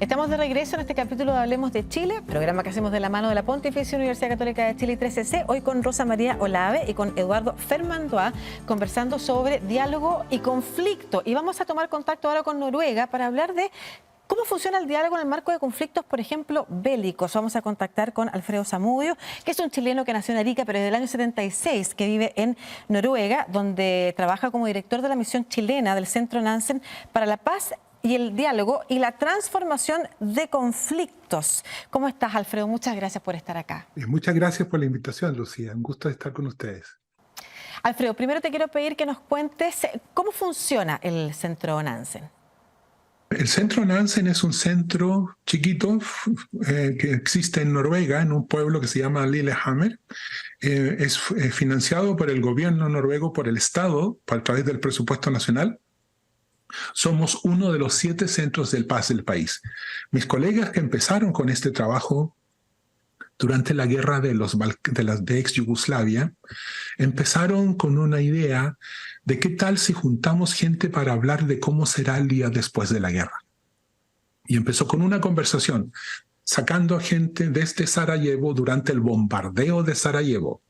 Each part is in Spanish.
Estamos de regreso en este capítulo de Hablemos de Chile, programa que hacemos de la mano de la Pontificia Universidad Católica de Chile y 3CC, hoy con Rosa María Olave y con Eduardo Fermandoa, conversando sobre diálogo y conflicto. Y vamos a tomar contacto ahora con Noruega para hablar de cómo funciona el diálogo en el marco de conflictos, por ejemplo, bélicos. Vamos a contactar con Alfredo Zamudio, que es un chileno que nació en Arica, pero desde el año 76, que vive en Noruega, donde trabaja como director de la misión chilena del Centro Nansen para la Paz y el diálogo y la transformación de conflictos. ¿Cómo estás, Alfredo? Muchas gracias por estar acá. Muchas gracias por la invitación, Lucía. Un gusto estar con ustedes. Alfredo, primero te quiero pedir que nos cuentes cómo funciona el Centro Nansen. El Centro Nansen es un centro chiquito que existe en Noruega, en un pueblo que se llama Lillehammer. Es financiado por el gobierno noruego, por el Estado, a través del presupuesto nacional. Somos uno de los 7 centros de paz del país. Mis colegas que empezaron con este trabajo durante la guerra de ex Yugoslavia, empezaron con una idea de qué tal si juntamos gente para hablar de cómo será el día después de la guerra. Y empezó con una conversación, sacando a gente desde Sarajevo durante el bombardeo de Sarajevo.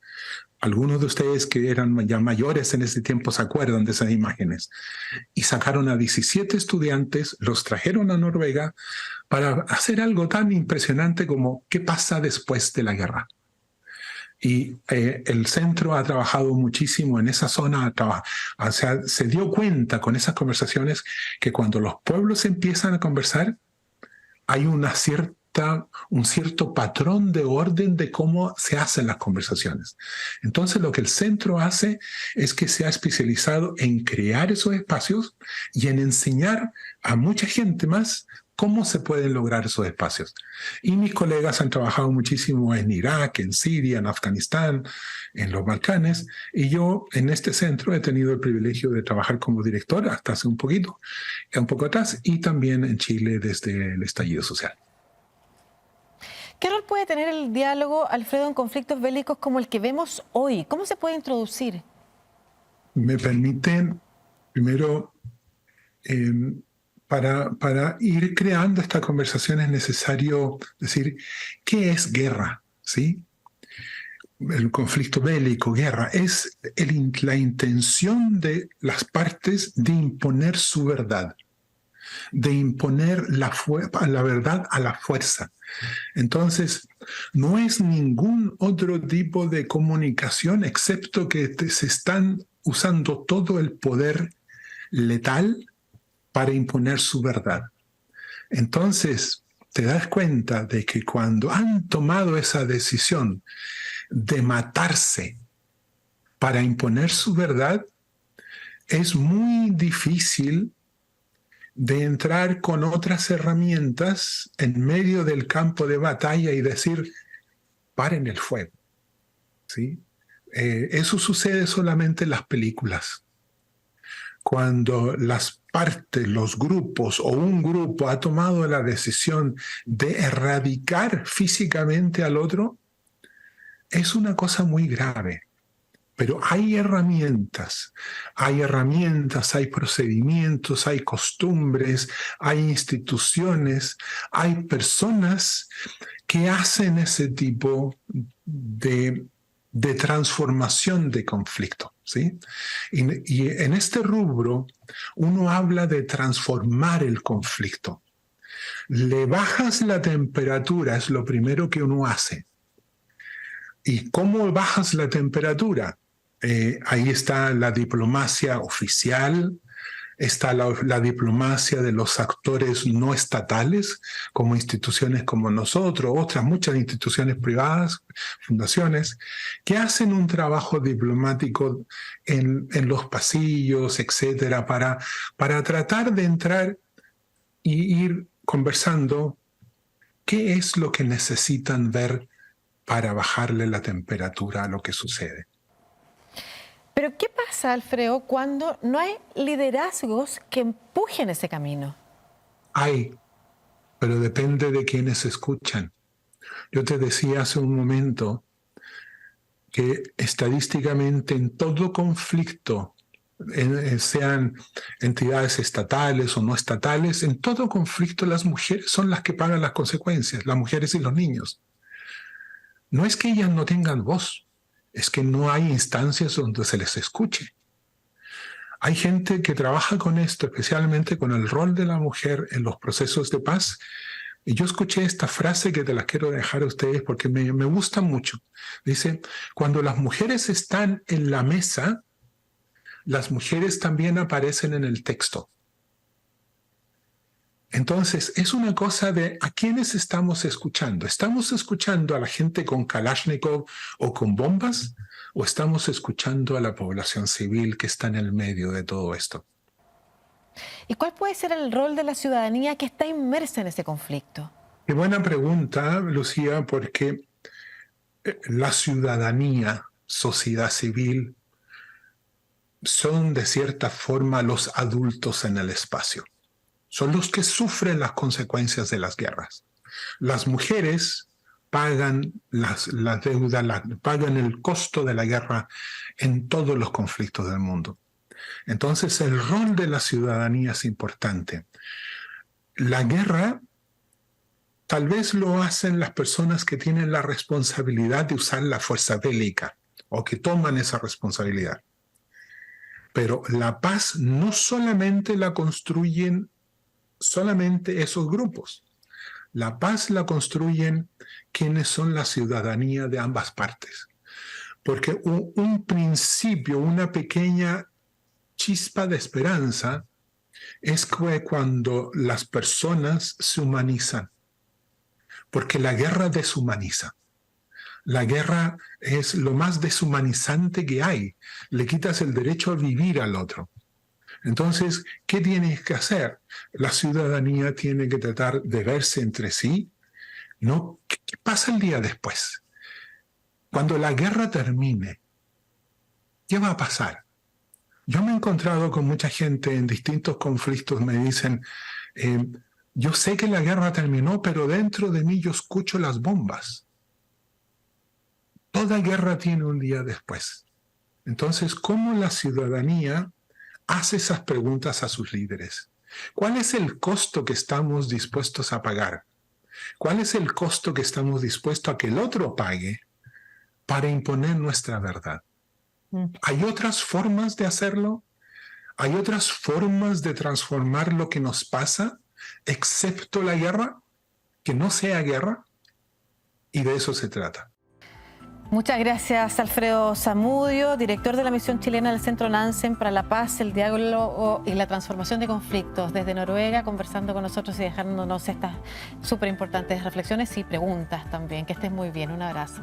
Algunos de ustedes que eran ya mayores en ese tiempo se acuerdan de esas imágenes. Y sacaron a 17 estudiantes, los trajeron a Noruega para hacer algo tan impresionante como qué pasa después de la guerra. Y el centro ha trabajado muchísimo en esa zona, o sea, se dio cuenta con esas conversaciones que cuando los pueblos empiezan a conversar, hay un cierto patrón de orden de cómo se hacen las conversaciones. Entonces lo que el centro hace es que se ha especializado en crear esos espacios y en enseñar a mucha gente más cómo se pueden lograr esos espacios. Y mis colegas han trabajado muchísimo en Irak, en Siria, en Afganistán, en los Balcanes, y yo en este centro he tenido el privilegio de trabajar como director hasta hace un poco atrás, y también en Chile desde el estallido social. ¿Qué rol puede tener el diálogo, Alfredo, en conflictos bélicos como el que vemos hoy? ¿Cómo se puede introducir? Me permiten, primero, para ir creando esta conversación es necesario decir, ¿qué es guerra? ¿Sí? El conflicto bélico, guerra, es la intención de las partes de imponer su verdad, de imponer la verdad a la fuerza. Entonces, no es ningún otro tipo de comunicación excepto que se están usando todo el poder letal para imponer su verdad. Entonces, te das cuenta de que cuando han tomado esa decisión de matarse para imponer su verdad, es muy difícil de entrar con otras herramientas en medio del campo de batalla y decir, paren el fuego. ¿Sí? Eso sucede solamente en las películas. Cuando las partes, los grupos o un grupo ha tomado la decisión de erradicar físicamente al otro, es una cosa muy grave. Pero hay herramientas, hay procedimientos, hay costumbres, hay instituciones, hay personas que hacen ese tipo de transformación de conflicto, ¿sí? Y en este rubro uno habla de transformar el conflicto. Le bajas la temperatura, es lo primero que uno hace. ¿Y cómo bajas la temperatura? Ahí está la diplomacia oficial, está la diplomacia de los actores no estatales, como instituciones como nosotros, muchas instituciones privadas, fundaciones, que hacen un trabajo diplomático en los pasillos, etcétera, para tratar de entrar y ir conversando qué es lo que necesitan ver para bajarle la temperatura a lo que sucede. Pero ¿qué pasa, Alfredo, cuando no hay liderazgos que empujen ese camino? Hay, pero depende de quienes escuchan. Yo te decía hace un momento que estadísticamente en todo conflicto sean entidades estatales o no estatales, en todo conflicto las mujeres son las que pagan las consecuencias, las mujeres y los niños. No es que ellas no tengan voz, es que no hay instancias donde se les escuche. Hay gente que trabaja con esto, especialmente con el rol de la mujer en los procesos de paz. Y yo escuché esta frase que te la quiero dejar a ustedes porque me gusta mucho. Dice, cuando las mujeres están en la mesa, las mujeres también aparecen en el texto. Entonces, es una cosa de ¿a quiénes estamos escuchando? ¿Estamos escuchando a la gente con Kalashnikov o con bombas? ¿O estamos escuchando a la población civil que está en el medio de todo esto? ¿Y cuál puede ser el rol de la ciudadanía que está inmersa en ese conflicto? Qué buena pregunta, Lucía, porque la ciudadanía, sociedad civil, son de cierta forma los adultos en el espacio. Son los que sufren las consecuencias de las guerras. Las mujeres pagan la deuda, pagan el costo de la guerra en todos los conflictos del mundo. Entonces, el rol de la ciudadanía es importante. La guerra tal vez lo hacen las personas que tienen la responsabilidad de usar la fuerza bélica o que toman esa responsabilidad. Pero la paz no solamente la construyen solamente esos grupos. La paz la construyen quienes son la ciudadanía de ambas partes. Porque un principio, una pequeña chispa de esperanza es cuando las personas se humanizan. Porque la guerra deshumaniza. La guerra es lo más deshumanizante que hay. Le quitas el derecho a vivir al otro. Entonces, ¿qué tienes que hacer? La ciudadanía tiene que tratar de verse entre sí. ¿No? ¿Qué pasa el día después? Cuando la guerra termine, ¿qué va a pasar? Yo me he encontrado con mucha gente en distintos conflictos, me dicen, yo sé que la guerra terminó, pero dentro de mí yo escucho las bombas. Toda guerra tiene un día después. Entonces, ¿cómo la ciudadanía hace esas preguntas a sus líderes? ¿Cuál es el costo que estamos dispuestos a pagar? ¿Cuál es el costo que estamos dispuestos a que el otro pague para imponer nuestra verdad? ¿Hay otras formas de hacerlo? ¿Hay otras formas de transformar lo que nos pasa, excepto la guerra? ¿Que no sea guerra? Y de eso se trata. Muchas gracias, Alfredo Zamudio, director de la misión chilena del Centro Nansen para la Paz, el Diálogo y la Transformación de Conflictos, desde Noruega, conversando con nosotros y dejándonos estas súper importantes reflexiones y preguntas también. Que estés muy bien. Un abrazo.